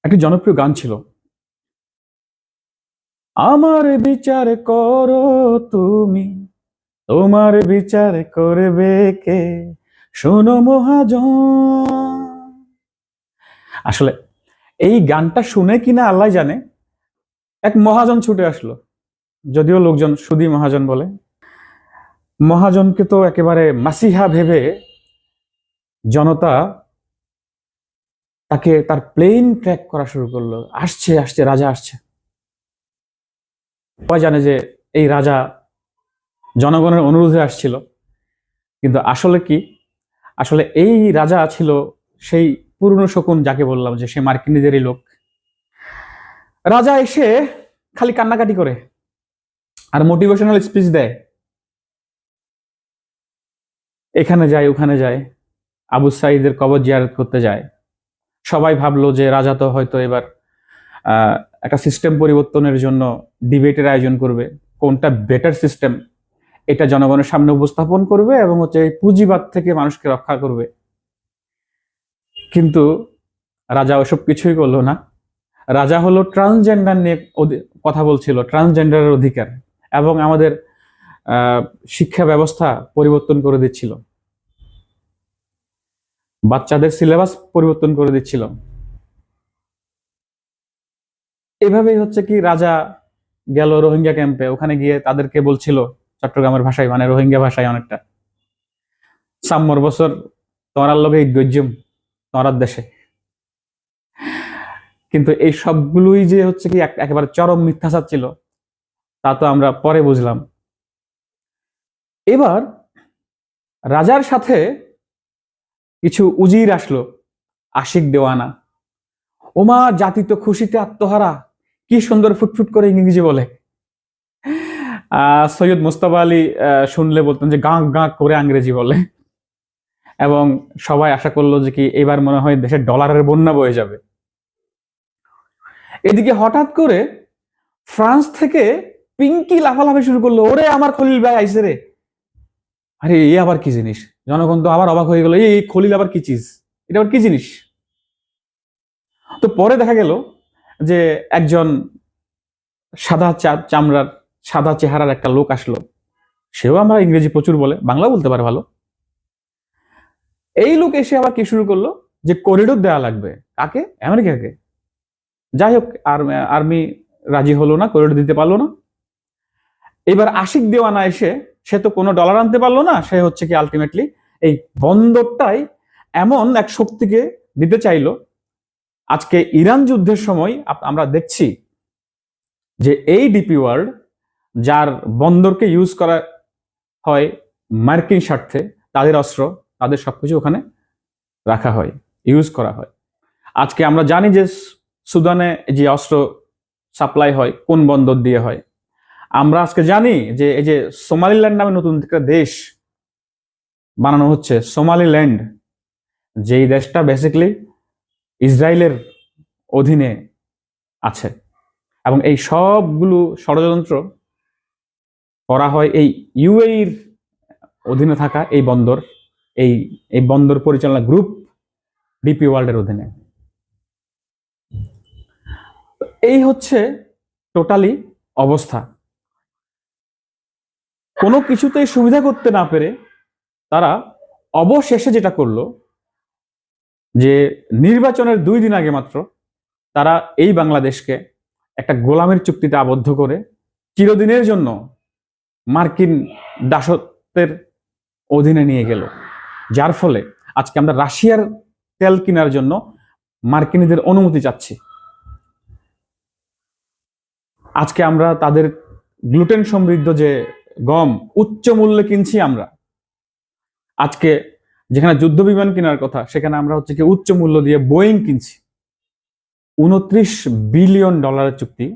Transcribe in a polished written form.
একটা জনপ্রিয় গান ছিল, আমার বিচার করো তুমি, তোমার বিচার করবে কে, শোনো মহাজন। আসলে এই গানটা শুনে কিনা আল্লাহ জানে, এক মহাজন ছুটে আসলো। যদিও লোকজন সুধী মহাজন বলে। মহাজনকে তো একেবারে মাসিহা ভেবে জনতা তাকে তার প্লেন ট্র্যাক করা শুরু করলো। আসছে আসছে, রাজা আসছে। সবাই জানে যে এই রাজা জনগণের অনুরোধে আসছিল, কিন্তু আসলে কি, আসলে এই রাজা ছিল সেই পুরনো শকুন, যাকে বললাম যে সে মার্কিনীদেরই লোক। রাজা এসে খালি কান্নাকাটি করে আর মোটিভেশনাল স্পিচ দেয়, এখানে যায় ওখানে যায়, আবু সাঈদের কবর জিয়ারত করতে যায়। সবাই ভাবলো যে রাজা তো হয়তো এবার একটা সিস্টেম পরিবর্তনের জন্য ডিবেটের আয়োজন করবে, কোনটা বেটার সিস্টেম এটা জনগণের সামনে উপস্থাপন করবে এবং হচ্ছে এই পুঁজিবাদ থেকে মানুষকে রক্ষা করবে। কিন্তু রাজা ওসব কিছুই করলো না। রাজা হলো ট্রান্সজেন্ডার নিয়ে কথা বলছিল, ট্রান্সজেন্ডারের অধিকার, এবং আমাদের শিক্ষা ব্যবস্থা পরিবর্তন করে দিচ্ছিল, বাচ্চাদের সিলেবাস পরিবর্তন করে দিচ্ছিল। এভাবেই হচ্ছে কি রাজা গেল রোহিঙ্গা ক্যাম্পে, ওখানে গিয়ে তাদেরকে বলছিল চট্টগ্রামের ভাষায়, মানে রোহিঙ্গা ভাষায় অনেকটা, সাম্মর বছর তোমার লগে গজ্জুম তোমার দেশে। কিন্তু এই সবগুলোই যে হচ্ছে কি একেবারে চরম মিথ্যাচার ছিল, তা তো আমরা পরে বুঝলাম। এবার রাজার সাথে কিছু উজির আসলো, আশিক দেওয়ানা। ওমা জাতি তো খুশিতে আত্মহারা, কি সুন্দর ফুটফুট করে ইংরেজি বলে। সৈয়দ মুস্তাফা আলী শুনলে বলতেন যে গাঁ গাঁ করে ইংরেজি বলে, এবং সবাই আশা করলো যে কি এবার মনে হয় দেশের ডলারের বন্যা বয়ে যাবে। এদিকে হঠাৎ করে ফ্রান্স থেকে পিঙ্কি লাফালাফি শুরু করলো, ওরে আমার খলিল ভাই আইসে রে। আরে এ আবার কি জিনিস, জনগণ তো আবার অবাক হয়ে গেল, এই খলিল আবার কি চিজ, এটা আবার কি জিনিস। তো পরে দেখা গেল যে একজন সাদা চামড়ার, সাদা চেহারার একটা লোক আসলো। সেও আমরা ইংরেজি প্রচুর বলে, বাংলা বলতে পারে ভালো। এই লোক এসে আবার কি শুরু করলো, যে করিডোর দেওয়া লাগবে। কাকে? আমেরিকাকে। যাই হোক, আর্মি রাজি হলো না, করিডোর দিতে পারলো না। এবার আশিক দেওয়ানা এসে, সে তো কোনো ডলার আনতে পারলো না, সে হচ্ছে কি আলটিমেটলি এই বন্দরটাই এমন এক শক্তিকে দিতে চাইলো। আজকে ইরান যুদ্ধের সময় আমরা দেখছি যে এই ডিপি ওয়ার্ল্ড, যার বন্দরকে ইউজ করা হয় মার্কিন স্বার্থে, তাদের অস্ত্র, তাদের সবকিছু ওখানে রাখা হয়, ইউজ করা হয়। আজকে আমরা জানি যে সুদানে যে অস্ত্র সাপ্লাই হয় কোন বন্দর দিয়ে হয়। আমরা আজকে জানি যে এই যে সোমালিল্যান্ড নামে নতুন একটা দেশ বানানো হচ্ছে, সোমালিল্যান্ড, যেই দেশটা বেসিক্যালি ইসরায়েলের অধীনে আছে, এবং এই সবগুলো ষড়যন্ত্র করা হয় এই ইউএইর অধীনে থাকা এই বন্দর, এই বন্দর পরিচালনা গ্রুপ ডিপি ওয়ার্ল্ডের অধীনে। এই হচ্ছে টোটালি অবস্থা। কোনো কিছুতেই সুবিধা করতে না পেরে তারা অবশেষে যেটা করলো, যে নির্বাচনের 2 দিন আগে মাত্র তারা এই বাংলাদেশকে একটা গোলামের চুক্তিতে আবদ্ধ করে চিরদিনের জন্য মার্কিন দাসত্বের অধীনে নিয়ে গেল। যার ফলে আজকে আমরা রাশিয়ার তেল কেনার জন্য মার্কিনীদের অনুমতি চাচ্ছি। আজকে আমরা তাদের গ্লুটেন সমৃদ্ধ যে গম উচ্চ মূল্যে কিনছি আমরা। আজকে যেখানে যুদ্ধ বিমান কেনার কথা, সেখানে আমরা হচ্ছে কি উচ্চ মূল্য দিয়ে বোয়িং কিনছি। $29 বিলিয়ন চুক্তি